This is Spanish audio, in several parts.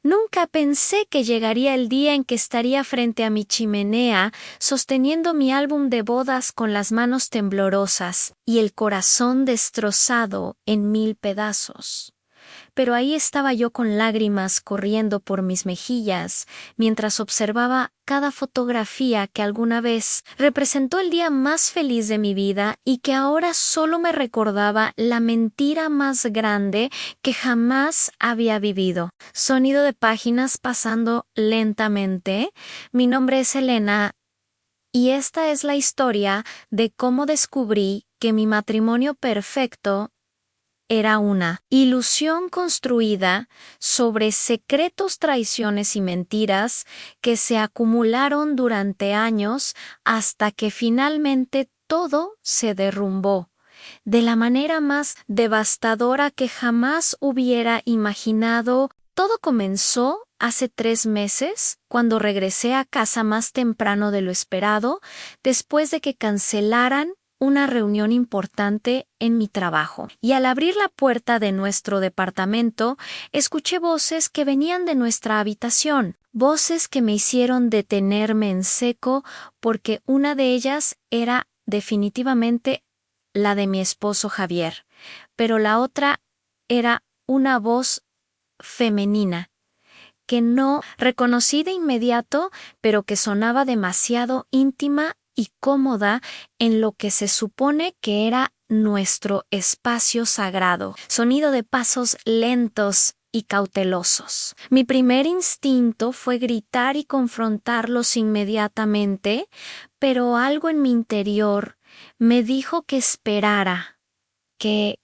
Nunca pensé que llegaría el día en que estaría frente a mi chimenea, sosteniendo mi álbum de bodas con las manos temblorosas y el corazón destrozado en mil pedazos. Pero ahí estaba yo con lágrimas corriendo por mis mejillas, mientras observaba cada fotografía que alguna vez representó el día más feliz de mi vida y que ahora solo me recordaba la mentira más grande que jamás había vivido. Sonido de páginas pasando lentamente. Mi nombre es Elena y esta es la historia de cómo descubrí que mi matrimonio perfecto era una ilusión construida sobre secretos, traiciones y mentiras que se acumularon durante años hasta que finalmente todo se derrumbó de la manera más devastadora que jamás hubiera imaginado. Todo comenzó hace 3 meses, cuando regresé a casa más temprano de lo esperado, después de que cancelaran una reunión importante en mi trabajo. Y al abrir la puerta de nuestro departamento, escuché voces que venían de nuestra habitación, voces que me hicieron detenerme en seco porque una de ellas era definitivamente la de mi esposo Javier, pero la otra era una voz femenina que no reconocí de inmediato, pero que sonaba demasiado íntima y cómoda en lo que se supone que era nuestro espacio sagrado. Sonido de pasos lentos y cautelosos. Mi primer instinto fue gritar y confrontarlos inmediatamente, pero algo en mi interior me dijo que esperara, que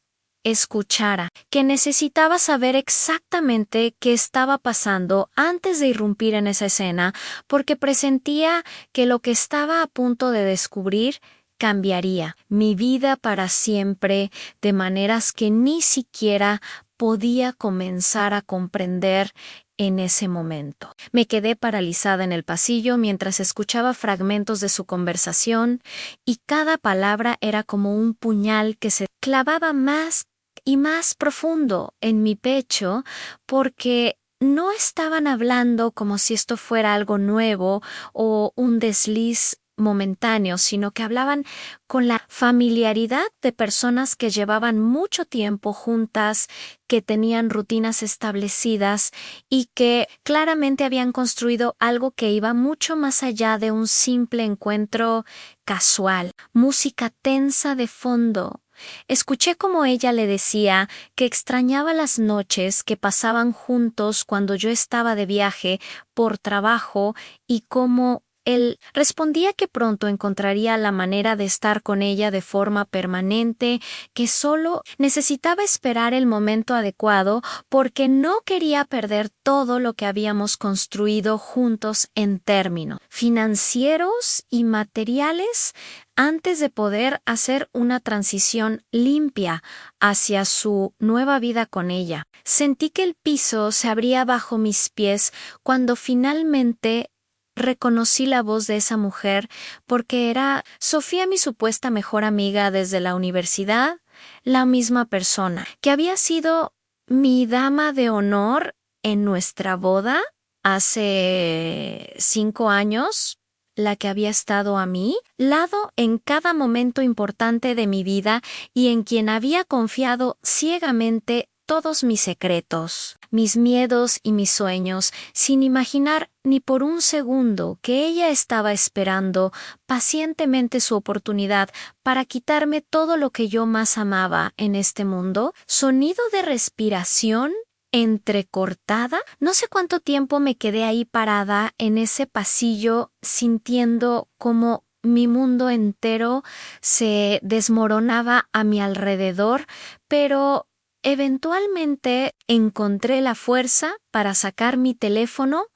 escuchara, que necesitaba saber exactamente qué estaba pasando antes de irrumpir en esa escena, porque presentía que lo que estaba a punto de descubrir cambiaría mi vida para siempre, de maneras que ni siquiera podía comenzar a comprender en ese momento. Me quedé paralizada en el pasillo mientras escuchaba fragmentos de su conversación, y cada palabra era como un puñal que se clavaba más y más profundo en mi pecho, porque no estaban hablando como si esto fuera algo nuevo o un desliz momentáneo, sino que hablaban con la familiaridad de personas que llevaban mucho tiempo juntas, que tenían rutinas establecidas y que claramente habían construido algo que iba mucho más allá de un simple encuentro casual. Música tensa de fondo. Escuché cómo ella le decía que extrañaba las noches que pasaban juntos cuando yo estaba de viaje por trabajo, y cómo él respondía que pronto encontraría la manera de estar con ella de forma permanente, que solo necesitaba esperar el momento adecuado porque no quería perder todo lo que habíamos construido juntos en términos financieros y materiales antes de poder hacer una transición limpia hacia su nueva vida con ella. Sentí que el piso se abría bajo mis pies cuando finalmente reconocí la voz de esa mujer, porque era Sofía, mi supuesta mejor amiga desde la universidad, la misma persona que había sido mi dama de honor en nuestra boda hace 5 años, la que había estado a mi lado en cada momento importante de mi vida y en quien había confiado ciegamente todos mis secretos, mis miedos y mis sueños, sin imaginar ni por un segundo que ella estaba esperando pacientemente su oportunidad para quitarme todo lo que yo más amaba en este mundo. Sonido de respiración entrecortada. No sé cuánto tiempo me quedé ahí parada en ese pasillo, sintiendo como mi mundo entero se desmoronaba a mi alrededor, pero eventualmente encontré la fuerza para sacar mi teléfono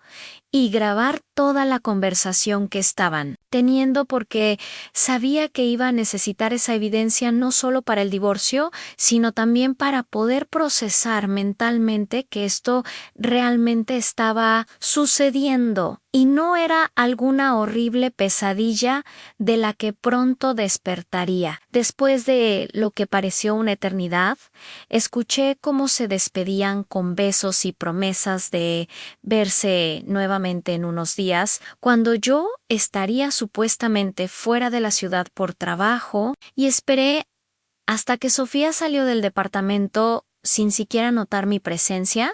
y grabar toda la conversación que estaban teniendo, porque sabía que iba a necesitar esa evidencia no solo para el divorcio, sino también para poder procesar mentalmente que esto realmente estaba sucediendo y no era alguna horrible pesadilla de la que pronto despertaría. Después de lo que pareció una eternidad, escuché cómo se despedían con besos y promesas promesas de verse nuevamente en unos días, cuando yo estaría supuestamente fuera de la ciudad por trabajo, y esperé hasta que Sofía salió del departamento sin siquiera notar mi presencia,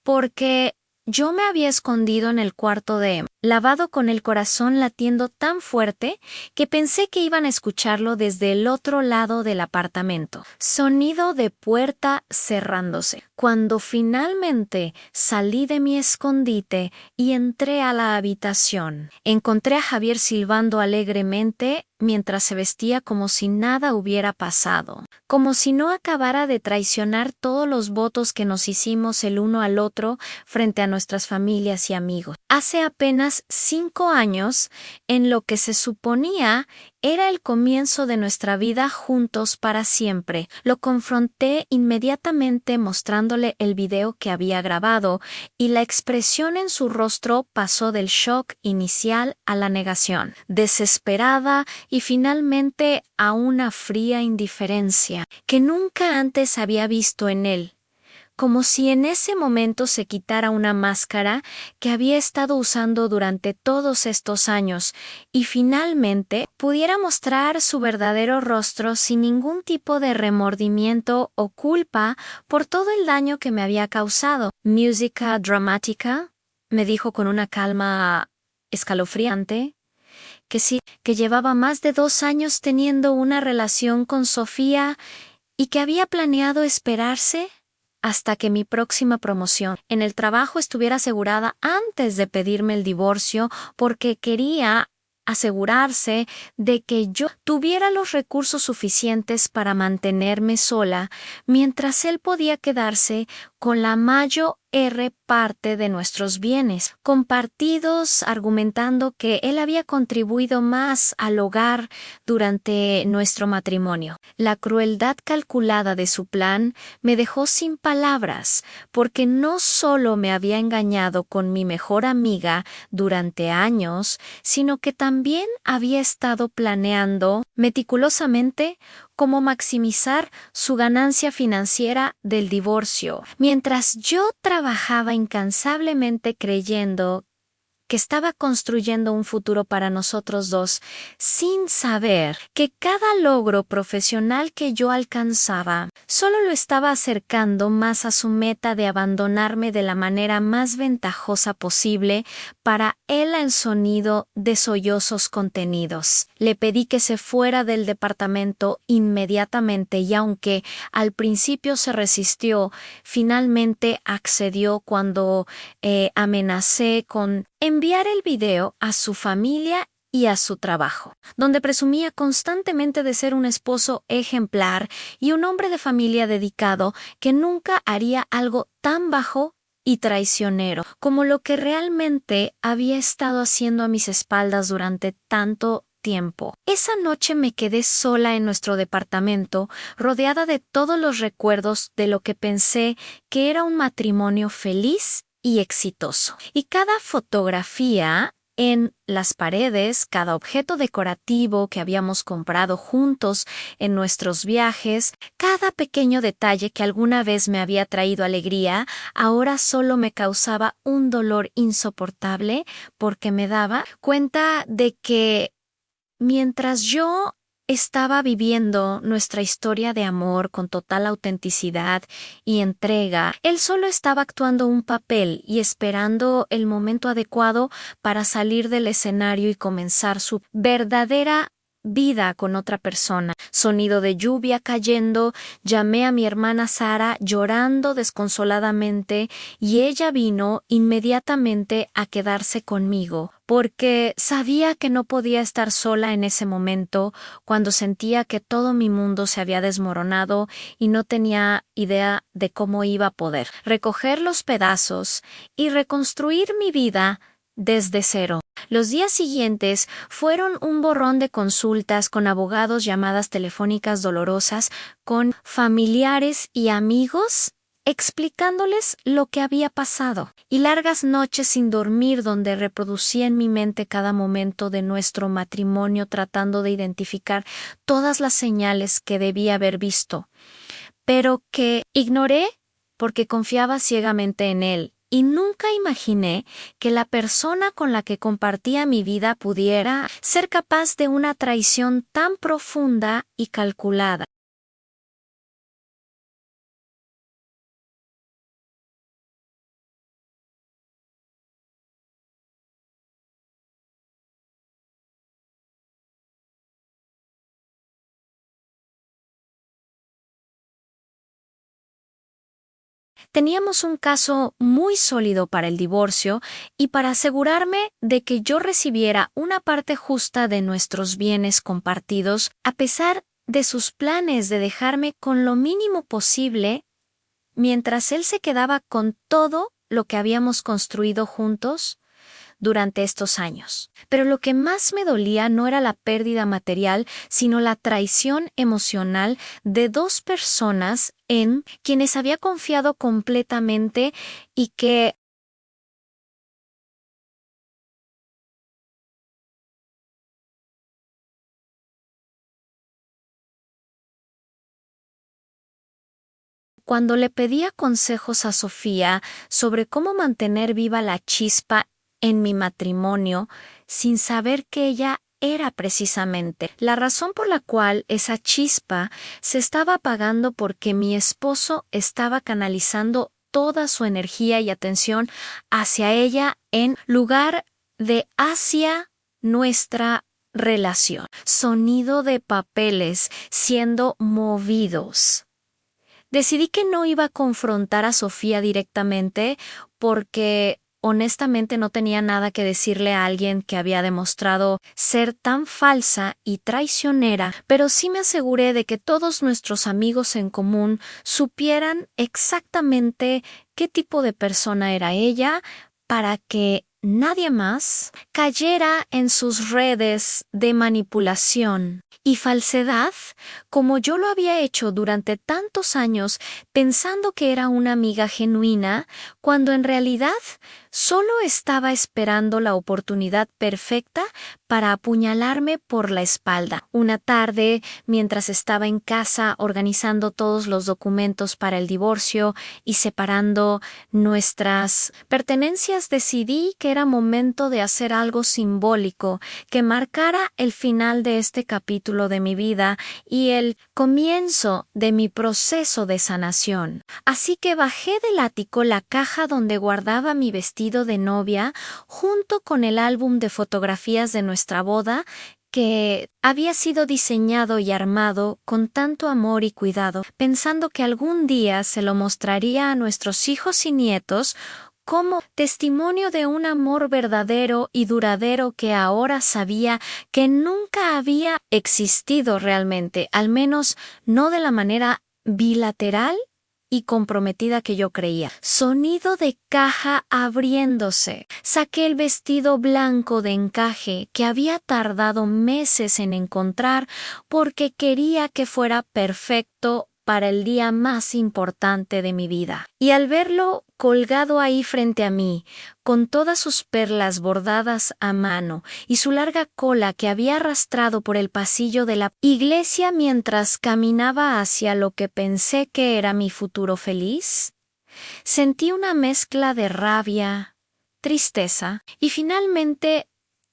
porque yo me había escondido en el cuarto de lavado con el corazón latiendo tan fuerte que pensé que iban a escucharlo desde el otro lado del apartamento. Sonido de puerta cerrándose. Cuando finalmente salí de mi escondite y entré a la habitación, encontré a Javier silbando alegremente mientras se vestía como si nada hubiera pasado, como si no acabara de traicionar todos los votos que nos hicimos el uno al otro frente a nuestras familias y amigos. Hace apenas 5 años, en lo que se suponía era el comienzo de nuestra vida juntos para siempre. Lo confronté inmediatamente mostrándole el video que había grabado, y la expresión en su rostro pasó del shock inicial a la negación, desesperada y finalmente a una fría indiferencia que nunca antes había visto en él. Como si en ese momento se quitara una máscara que había estado usando durante todos estos años y finalmente pudiera mostrar su verdadero rostro sin ningún tipo de remordimiento o culpa por todo el daño que me había causado. «Música dramática», me dijo con una calma escalofriante, que sí, que llevaba más de 2 años teniendo una relación con Sofía y que había planeado esperarse hasta que mi próxima promoción en el trabajo estuviera asegurada antes de pedirme el divorcio, porque quería asegurarse de que yo tuviera los recursos suficientes para mantenerme sola, mientras él podía quedarse con la mayor parte de nuestros bienes compartidos, argumentando que él había contribuido más al hogar durante nuestro matrimonio. La crueldad calculada de su plan me dejó sin palabras, porque no solo me había engañado con mi mejor amiga durante años, sino que también había estado planeando meticulosamente cómo maximizar su ganancia financiera del divorcio, mientras yo trabajaba incansablemente creyendo que estaba construyendo un futuro para nosotros dos, sin saber que cada logro profesional que yo alcanzaba solo lo estaba acercando más a su meta de abandonarme de la manera más ventajosa posible para el sonido de sollozos contenidos. Le pedí que se fuera del departamento inmediatamente y aunque al principio se resistió, finalmente accedió cuando amenacé con enviar el video a su familia y a su trabajo, donde presumía constantemente de ser un esposo ejemplar y un hombre de familia dedicado que nunca haría algo tan bajo y traicionero como lo que realmente había estado haciendo a mis espaldas durante tanto tiempo. Esa noche me quedé sola en nuestro departamento, rodeada de todos los recuerdos de lo que pensé que era un matrimonio feliz y exitoso. Y cada fotografía en las paredes, cada objeto decorativo que habíamos comprado juntos en nuestros viajes, cada pequeño detalle que alguna vez me había traído alegría, ahora solo me causaba un dolor insoportable porque me daba cuenta de que mientras yo estaba viviendo nuestra historia de amor con total autenticidad y entrega, él solo estaba actuando un papel y esperando el momento adecuado para salir del escenario y comenzar su verdadera vida con otra persona. Sonido de lluvia cayendo, llamé a mi hermana Sara llorando desconsoladamente y ella vino inmediatamente a quedarse conmigo, porque sabía que no podía estar sola en ese momento cuando sentía que todo mi mundo se había desmoronado y no tenía idea de cómo iba a poder recoger los pedazos y reconstruir mi vida desde cero. Los días siguientes fueron un borrón de consultas con abogados, llamadas telefónicas dolorosas con familiares y amigos explicándoles lo que había pasado, y largas noches sin dormir donde reproducía en mi mente cada momento de nuestro matrimonio tratando de identificar todas las señales que debía haber visto, pero que ignoré porque confiaba ciegamente en él y nunca imaginé que la persona con la que compartía mi vida pudiera ser capaz de una traición tan profunda y calculada. Teníamos un caso muy sólido para el divorcio y para asegurarme de que yo recibiera una parte justa de nuestros bienes compartidos, a pesar de sus planes de dejarme con lo mínimo posible, mientras él se quedaba con todo lo que habíamos construido juntos durante estos años. Pero lo que más me dolía no era la pérdida material, sino la traición emocional de dos personas en quienes había confiado completamente y que cuando le pedía consejos a Sofía sobre cómo mantener viva la chispa en mi matrimonio, sin saber que ella era precisamente la razón por la cual esa chispa se estaba apagando, porque mi esposo estaba canalizando toda su energía y atención hacia ella en lugar de hacia nuestra relación. Sonido de papeles siendo movidos. Decidí que no iba a confrontar a Sofía directamente porque honestamente no tenía nada que decirle a alguien que había demostrado ser tan falsa y traicionera, pero sí me aseguré de que todos nuestros amigos en común supieran exactamente qué tipo de persona era ella para que nadie más cayera en sus redes de manipulación y falsedad, como yo lo había hecho durante tantos años, pensando que era una amiga genuina, cuando en realidad solo estaba esperando la oportunidad perfecta para apuñalarme por la espalda. Una tarde, mientras estaba en casa organizando todos los documentos para el divorcio y separando nuestras pertenencias, decidí que era momento de hacer algo simbólico que marcara el final de este capítulo de mi vida y el comienzo de mi proceso de sanación. Así que bajé del ático la caja donde guardaba mi vestido de novia junto con el álbum de fotografías de nuestra boda, que había sido diseñado y armado con tanto amor y cuidado, pensando que algún día se lo mostraría a nuestros hijos y nietos como testimonio de un amor verdadero y duradero que ahora sabía que nunca había existido realmente, al menos no de la manera bilateral y comprometida que yo creía. Sonido de caja abriéndose. Saqué el vestido blanco de encaje que había tardado meses en encontrar porque quería que fuera perfecto para el día más importante de mi vida. Y al verlo colgado ahí frente a mí, con todas sus perlas bordadas a mano y su larga cola que había arrastrado por el pasillo de la iglesia mientras caminaba hacia lo que pensé que era mi futuro feliz, sentí una mezcla de rabia, tristeza y finalmente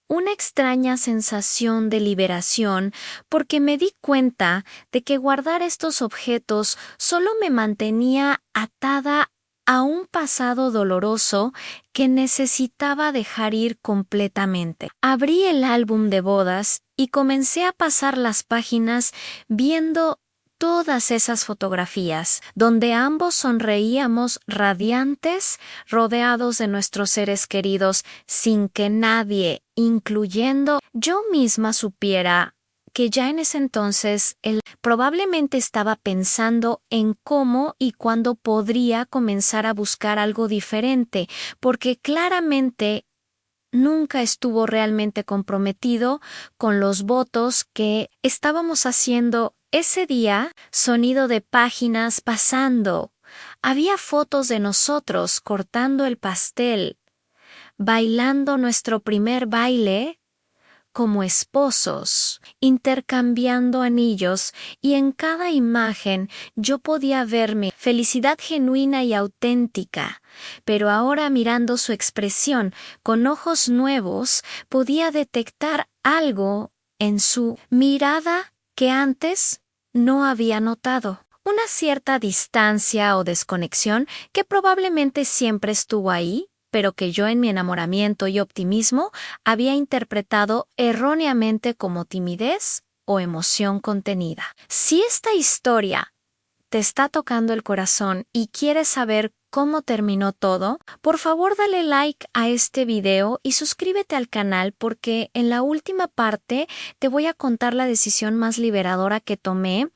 una extraña sensación de liberación, porque me di cuenta de que guardar estos objetos solo me mantenía atada a un pasado doloroso que necesitaba dejar ir completamente. Abrí el álbum de bodas y comencé a pasar las páginas viendo todas esas fotografías, donde ambos sonreíamos radiantes, rodeados de nuestros seres queridos, sin que nadie, incluyendo yo misma, supiera que ya en ese entonces él probablemente estaba pensando en cómo y cuándo podría comenzar a buscar algo diferente, porque claramente nunca estuvo realmente comprometido con los votos que estábamos haciendo ese día. Sonido de páginas pasando. Había fotos de nosotros cortando el pastel, bailando nuestro primer baile, como esposos, intercambiando anillos, y en cada imagen yo podía ver mi felicidad genuina y auténtica. Pero ahora, mirando su expresión con ojos nuevos, podía detectar algo en su mirada que antes no había notado. Una cierta distancia o desconexión que probablemente siempre estuvo ahí, pero que yo en mi enamoramiento y optimismo había interpretado erróneamente como timidez o emoción contenida. Si esta historia te está tocando el corazón y quieres saber cómo terminó todo, por favor dale like a este video y suscríbete al canal, porque en la última parte te voy a contar la decisión más liberadora que tomé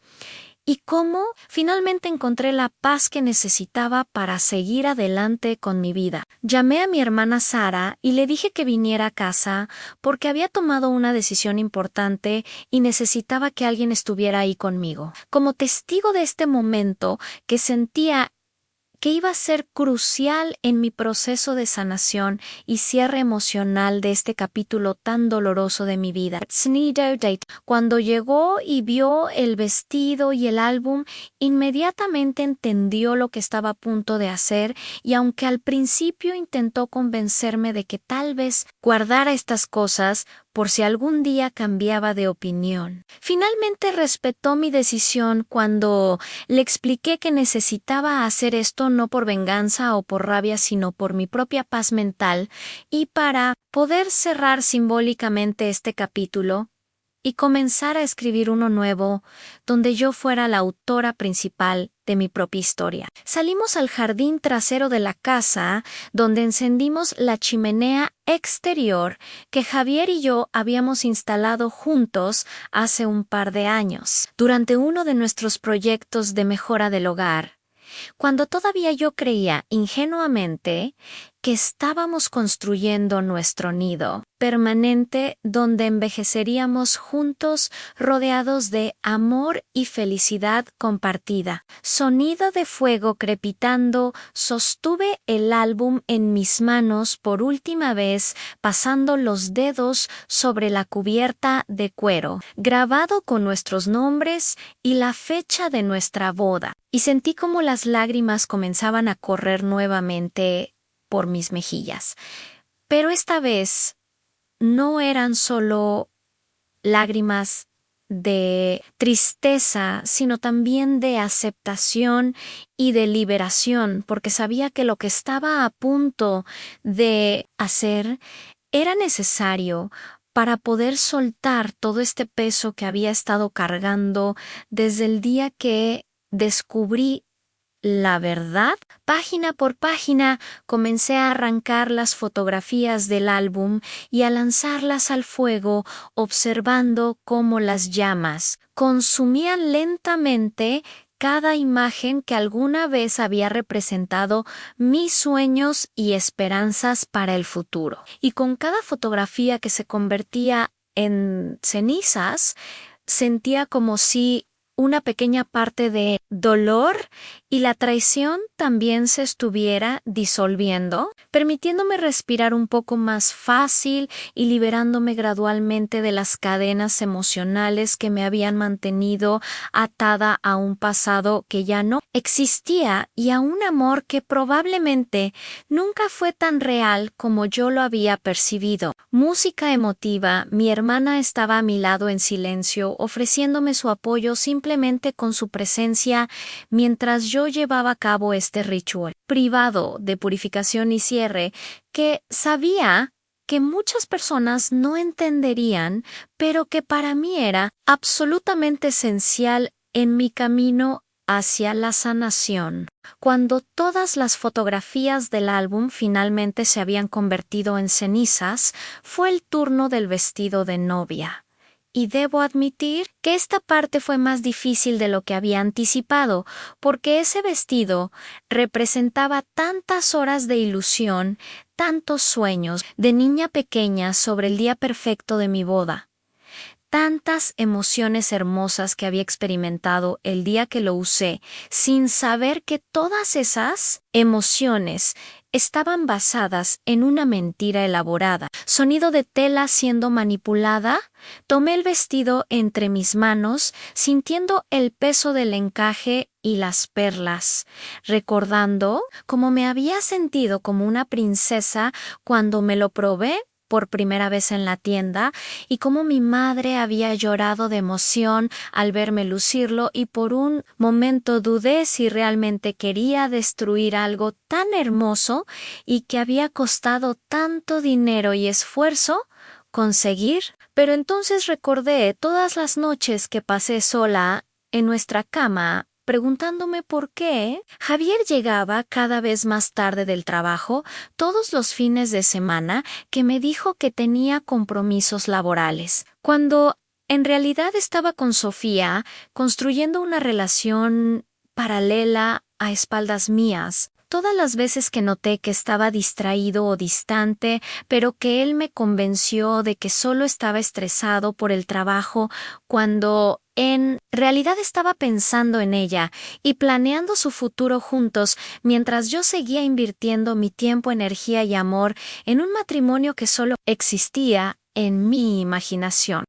y cómo finalmente encontré la paz que necesitaba para seguir adelante con mi vida. Llamé a mi hermana Sara y le dije que viniera a casa porque había tomado una decisión importante y necesitaba que alguien estuviera ahí conmigo, como testigo de este momento que sentía que iba a ser crucial en mi proceso de sanación y cierre emocional de este capítulo tan doloroso de mi vida. Cuando llegó y vio el vestido y el álbum, inmediatamente entendió lo que estaba a punto de hacer, y aunque al principio intentó convencerme de que tal vez guardara estas cosas por si algún día cambiaba de opinión, finalmente respetó mi decisión cuando le expliqué que necesitaba hacer esto no por venganza o por rabia, sino por mi propia paz mental y para poder cerrar simbólicamente este capítulo y comenzar a escribir uno nuevo donde yo fuera la autora principal de mi propia historia. Salimos al jardín trasero de la casa, donde encendimos la chimenea exterior que Javier y yo habíamos instalado juntos hace un par de años, durante uno de nuestros proyectos de mejora del hogar, cuando todavía yo creía ingenuamente que estábamos construyendo nuestro nido permanente donde envejeceríamos juntos, rodeados de amor y felicidad compartida. Sonido de fuego crepitando, sostuve el álbum en mis manos por última vez, pasando los dedos sobre la cubierta de cuero, grabado con nuestros nombres y la fecha de nuestra boda, y sentí como las lágrimas comenzaban a correr nuevamente por mis mejillas. Pero esta vez no eran solo lágrimas de tristeza, sino también de aceptación y de liberación, porque sabía que lo que estaba a punto de hacer era necesario para poder soltar todo este peso que había estado cargando desde el día que descubrí la verdad. Página por página comencé a arrancar las fotografías del álbum y a lanzarlas al fuego, observando cómo las llamas consumían lentamente cada imagen que alguna vez había representado mis sueños y esperanzas para el futuro. Y con cada fotografía que se convertía en cenizas, sentía como si una pequeña parte de dolor y la traición también se estuviera disolviendo, permitiéndome respirar un poco más fácil y liberándome gradualmente de las cadenas emocionales que me habían mantenido atada a un pasado que ya no existía y a un amor que probablemente nunca fue tan real como yo lo había percibido. Música emotiva, mi hermana estaba a mi lado en silencio, ofreciéndome su apoyo simplemente con su presencia mientras yo llevaba a cabo este ritual privado de purificación y cierre que sabía que muchas personas no entenderían, pero que para mí era absolutamente esencial en mi camino hacia la sanación. Cuando todas las fotografías del álbum finalmente se habían convertido en cenizas, fue el turno del vestido de novia. Y debo admitir que esta parte fue más difícil de lo que había anticipado, porque ese vestido representaba tantas horas de ilusión, tantos sueños de niña pequeña sobre el día perfecto de mi boda. tantas emociones hermosas que había experimentado el día que lo usé, sin saber que todas esas emociones estaban basadas en una mentira elaborada. Sonido de tela siendo manipulada, tomé el vestido entre mis manos, sintiendo el peso del encaje y las perlas, recordando cómo me había sentido como una princesa cuando me lo probé por primera vez en la tienda y cómo mi madre había llorado de emoción al verme lucirlo y por un momento dudé si realmente quería destruir algo tan hermoso y que había costado tanto dinero y esfuerzo conseguir. Pero entonces recordé todas las noches que pasé sola en nuestra cama preguntándome por qué Javier llegaba cada vez más tarde del trabajo todos los fines de semana, que me dijo que tenía compromisos laborales, cuando en realidad estaba con Sofía construyendo una relación paralela a espaldas mías. Todas las veces que noté que estaba distraído o distante, pero que él me convenció de que solo estaba estresado por el trabajo, cuando en realidad estaba pensando en ella y planeando su futuro juntos, mientras yo seguía invirtiendo mi tiempo, energía y amor en un matrimonio que solo existía en mi imaginación.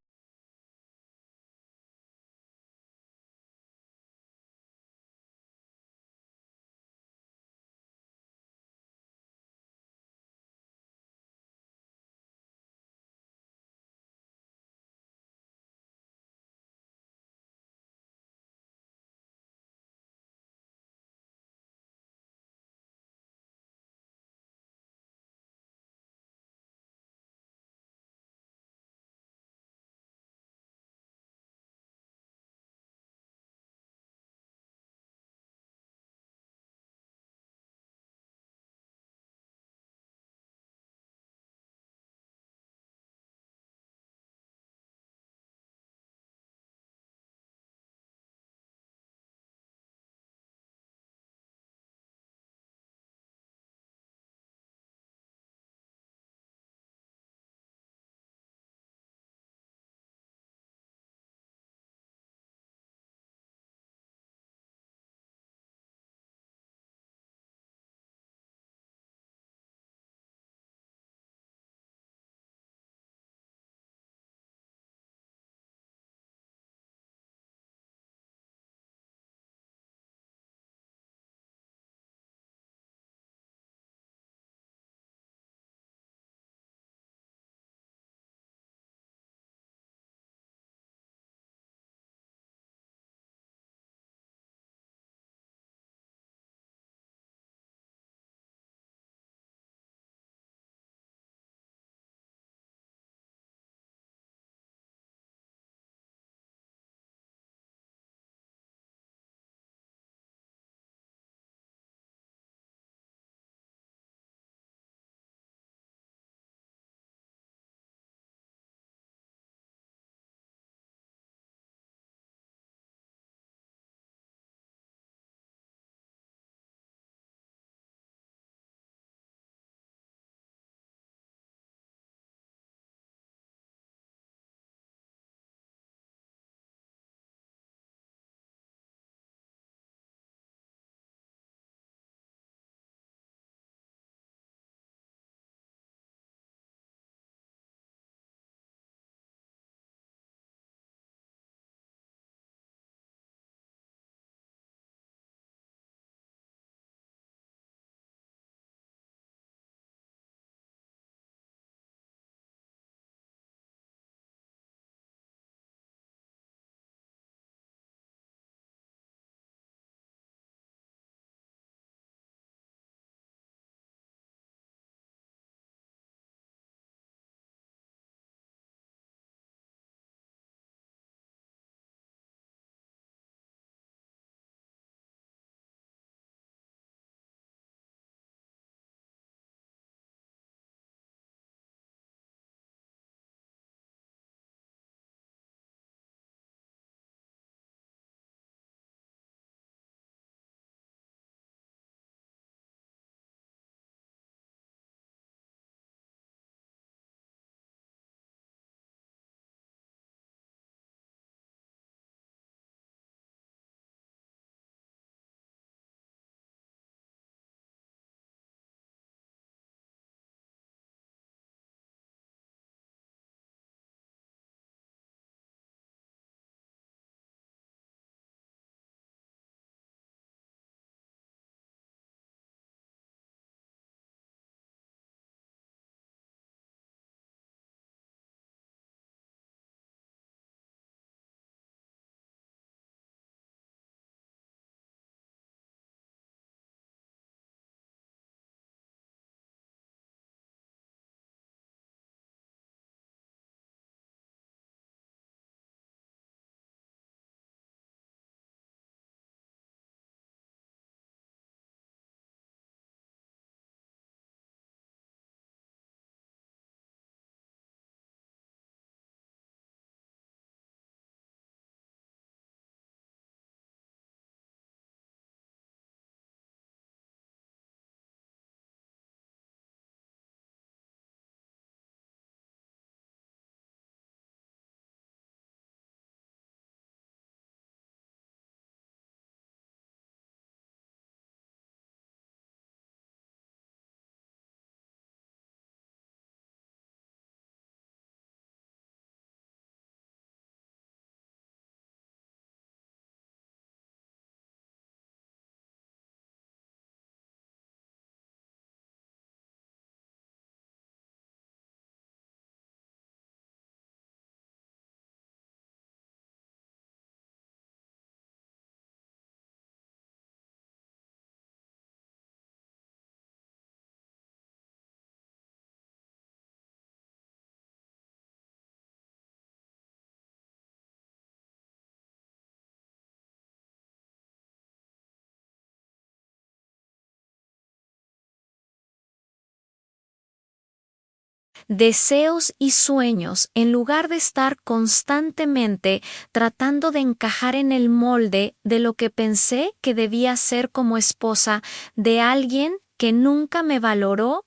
deseos y sueños en lugar de estar constantemente tratando de encajar en el molde de lo que pensé que debía ser como esposa de alguien que nunca me valoró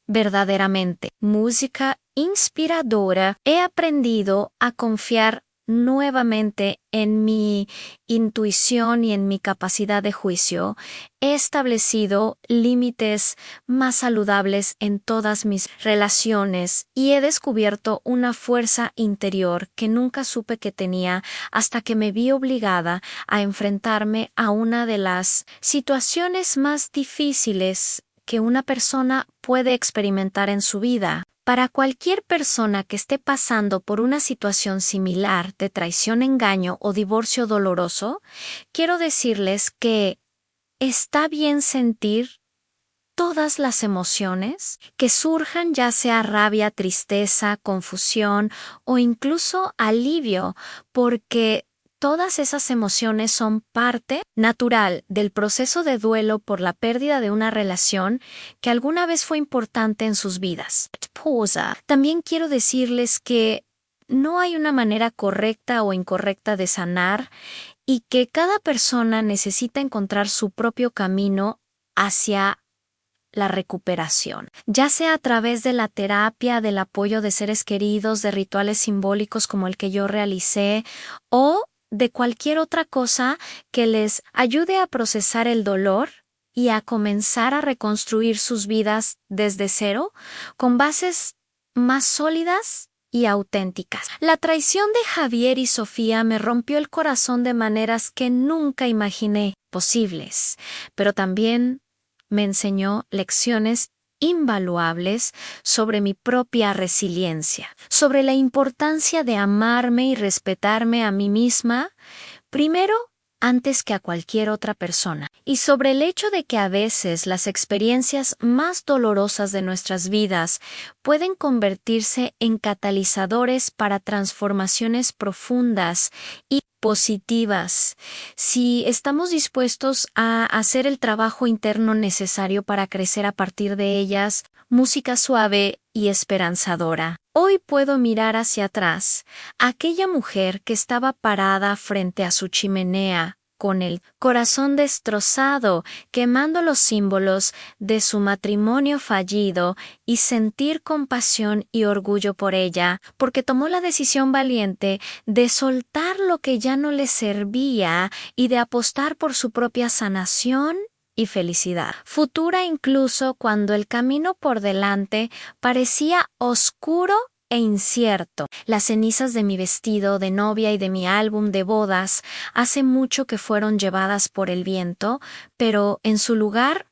verdaderamente. Música inspiradora. He aprendido a confiar nuevamente en mi intuición y en mi capacidad de juicio. He establecido límites más saludables en todas mis relaciones y he descubierto una fuerza interior que nunca supe que tenía hasta que me vi obligada a enfrentarme a una de las situaciones más difíciles que una persona puede experimentar en su vida. Para cualquier persona que esté pasando por una situación similar de traición, engaño o divorcio doloroso, quiero decirles que está bien sentir todas las emociones que surjan, ya sea rabia, tristeza, confusión o incluso alivio, porque todas esas emociones son parte natural del proceso de duelo por la pérdida de una relación que alguna vez fue importante en sus vidas. También quiero decirles que no hay una manera correcta o incorrecta de sanar y que cada persona necesita encontrar su propio camino hacia la recuperación, ya sea a través de la terapia, del apoyo de seres queridos, de rituales simbólicos como el que yo realicé, o de cualquier otra cosa que les ayude a procesar el dolor y a comenzar a reconstruir sus vidas desde cero, con bases más sólidas y auténticas. La traición de Javier y Sofía me rompió el corazón de maneras que nunca imaginé posibles, pero también me enseñó lecciones invaluables sobre mi propia resiliencia, sobre la importancia de amarme y respetarme a mí misma, primero antes que a cualquier otra persona, y sobre el hecho de que a veces las experiencias más dolorosas de nuestras vidas pueden convertirse en catalizadores para transformaciones profundas y positivas, si estamos dispuestos a hacer el trabajo interno necesario para crecer a partir de ellas. Música suave y esperanzadora. Hoy puedo mirar hacia atrás, aquella mujer que estaba parada frente a su chimenea, con el corazón destrozado, quemando los símbolos de su matrimonio fallido, y sentir compasión y orgullo por ella, porque tomó la decisión valiente de soltar lo que ya no le servía y de apostar por su propia sanación y felicidad futura, incluso cuando el camino por delante parecía oscuro e incierto. Las cenizas de mi vestido de novia y de mi álbum de bodas hace mucho que fueron llevadas por el viento, pero en su lugar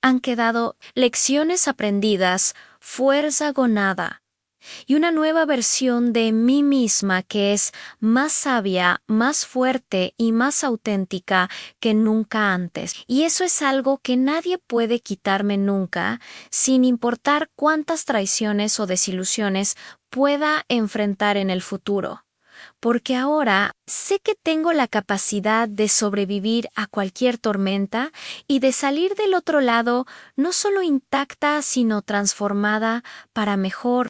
han quedado lecciones aprendidas, fuerza gonada y una nueva versión de mí misma que es más sabia, más fuerte y más auténtica que nunca antes. Y eso es algo que nadie puede quitarme nunca, sin importar cuántas traiciones o desilusiones pueda enfrentar en el futuro. Porque ahora sé que tengo la capacidad de sobrevivir a cualquier tormenta y de salir del otro lado no solo intacta, sino transformada para mejor.